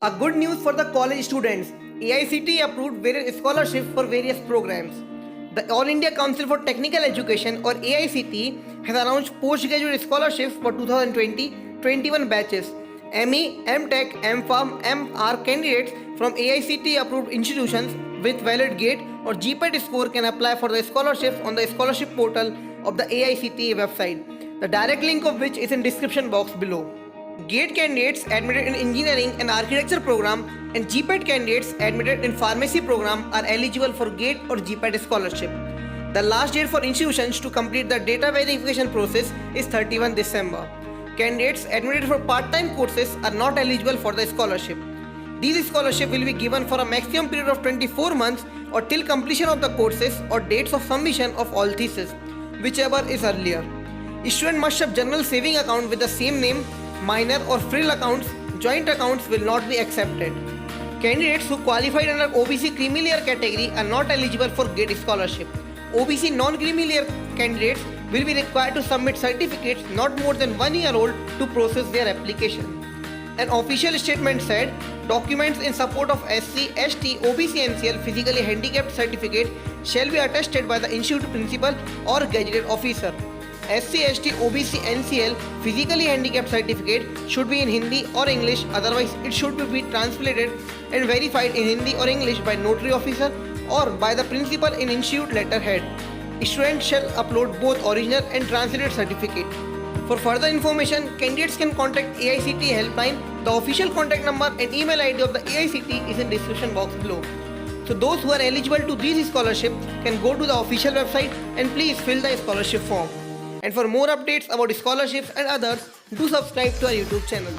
A good news for the college students. AICTE approved various scholarships for various programs. The All India Council for Technical Education or AICTE has announced postgraduate scholarships for 2020-21 batches. ME, MTech, MPharm, MR candidates from AICTE approved institutions with valid GATE or GPAT score can apply for the scholarships on the scholarship portal of the AICTE website. The direct link of which is in description box below. GATE candidates admitted in engineering and architecture program and GPAT candidates admitted in pharmacy program are eligible for GATE or GPAT scholarship. The last date for institutions to complete the data verification process is 31 December. Candidates admitted for part-time courses are not eligible for the scholarship. These scholarships will be given for a maximum period of 24 months or till completion of the courses or dates of submission of all theses, whichever is earlier. Student must have general saving account with the same name. Minor or frill accounts, joint accounts will not be accepted. Candidates who qualified under OBC Creamy Layer category are not eligible for GATE scholarship. OBC non-Creamy Layer candidates will be required to submit certificates not more than 1 year old to process their application. An official statement said, documents in support of SC, ST, OBC NCL physically handicapped certificate shall be attested by the institute principal or gazetted officer. SC, ST, OBC, NCL physically handicapped certificate should be in Hindi or English, otherwise it should be translated and verified in Hindi or English by notary officer or by the principal in institute letterhead. Students shall upload both original and translated certificate. For further information, candidates can contact AICTE helpline. The official contact number and email ID of the AICTE is in description box below. So those who are eligible to these scholarships can go to the official website and please fill the scholarship form. And for more updates about scholarships and others, do subscribe to our YouTube channel.